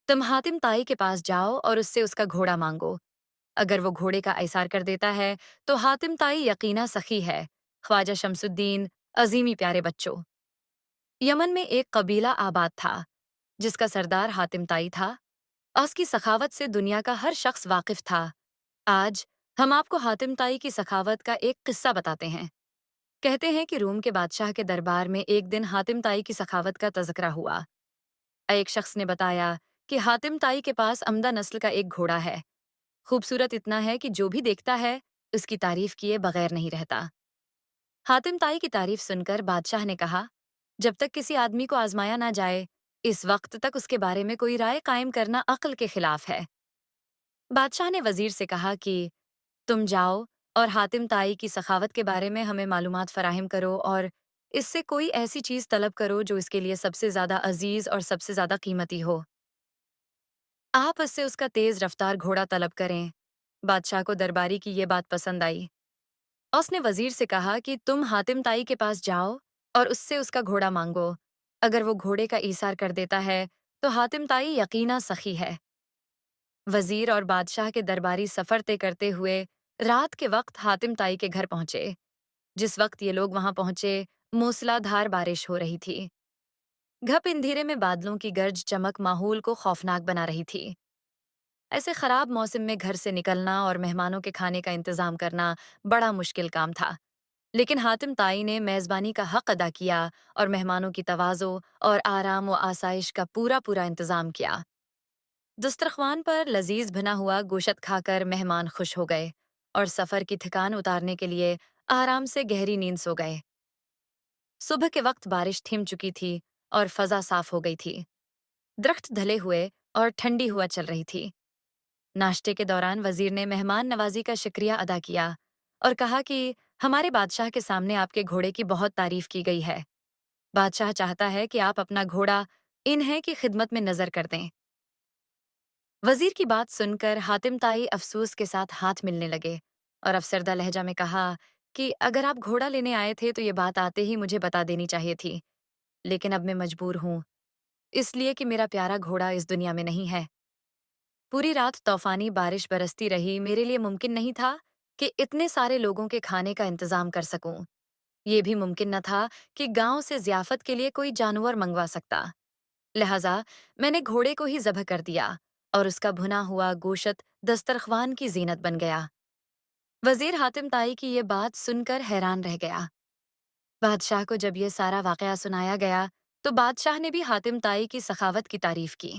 तुम हातिम ताई के पास जाओ और उससे उसका घोड़ा मांगो। अगर वो घोड़े का ऐसार कर देता है तो हातिम ताई यकीना सखी है। ख्वाजा शमसुद्दीन, अजीमी प्यारे बच्चों। यमन में एक कबीला आबाद था जिसका सरदार हातिम ताई था और उसकी सखावत से दुनिया का हर शख्स वाकिफ था। आज हम आपको हातिम ताई की सखावत का एक किस्सा बताते हैं। कहते हैं कि रूम के बादशाह के दरबार में एक दिन हातिम ताई की सखावत का तज़किरा हुआ। एक शख्स ने बताया कि हातिम ताई के पास अमदा नस्ल का एक घोड़ा है। खूबसूरत इतना है कि जो भी देखता है उसकी तारीफ किए बगैर नहीं रहता। हातिम ताई की तारीफ सुनकर बादशाह ने कहा, जब तक किसी आदमी को आजमाया ना जाए, इस वक्त तक उसके बारे में कोई राय कायम करना अक्ल के खिलाफ है। बादशाह ने वजीर से कहा कि तुम जाओ और हातिम ताई की सखावत के बारे में हमें मालूमात फराहम करो और इससे कोई ऐसी चीज तलब करो जो इसके लिए सबसे ज्यादा अजीज और सबसे ज्यादा कीमती हो। आप उससे उसका तेज रफ्तार घोड़ा तलब करें। बादशाह को दरबारी की ये बात पसंद आई। उसने वजीर से कहा कि तुम हातिम ताई के पास जाओ और उससे उसका घोड़ा मांगो। अगर वो घोड़े का ईसार कर देता है तो हातिम ताई यकीना सखी है। वजीर और बादशाह के दरबारी सफर तय करते हुए रात के वक्त हातिम ताई के घर पहुंचे। जिस वक्त ये लोग वहां पहुंचे, मूसलाधार बारिश हो रही थी। घप इंधेरे में बादलों की गर्ज चमक माहौल को खौफनाक बना रही थी। ऐसे खराब मौसम में घर से निकलना और मेहमानों के खाने का इंतजाम करना बड़ा मुश्किल काम था। लेकिन हातिम ताई ने मेज़बानी का हक अदा किया और मेहमानों की तवाज़ो और आराम व आसाइश का पूरा पूरा इंतजाम किया। दस्तरख्वान पर लजीज बना हुआ गोशत खाकर मेहमान खुश हो गए और सफ़र की थकान उतारने के लिए आराम से गहरी नींद सो गए। सुबह के वक्त बारिश थिम चुकी थी और फजा साफ हो गई थी। दरख्त ढले हुए और ठंडी हुआ चल रही थी। नाश्ते के दौरान वजीर ने मेहमान नवाजी का शुक्रिया अदा किया और कहा कि हमारे बादशाह के सामने आपके घोड़े की बहुत तारीफ की गई है। बादशाह चाहता है कि आप अपना घोड़ा इन्हें की खिदमत में नजर कर दें। वजीर की बात सुनकर हातिम ताई अफसोस के साथ हाथ मिलने लगे और अफसरदा लहजा में कहा कि अगर आप घोड़ा लेने आए थे तो ये बात आते ही मुझे बता देनी चाहिए थी। लेकिन अब मैं मजबूर हूँ, इसलिए कि मेरा प्यारा घोड़ा इस दुनिया में नहीं है। पूरी रात तूफानी बारिश बरसती रही। मेरे लिए मुमकिन नहीं था कि इतने सारे लोगों के खाने का इंतजाम कर सकूं। ये भी मुमकिन न था कि गांव से ज़ियाफत के लिए कोई जानवर मंगवा सकता। लिहाजा मैंने घोड़े को ही ज़ब्ह कर दिया और उसका भुना हुआ गोशत दस्तरख्वान की जीनत बन गया। वजीर हातिम ताई की ये बात सुनकर हैरान रह गया। बादशाह को जब ये सारा वाकया सुनाया गया तो बादशाह ने भी हातिम ताई की सखावत की तारीफ की।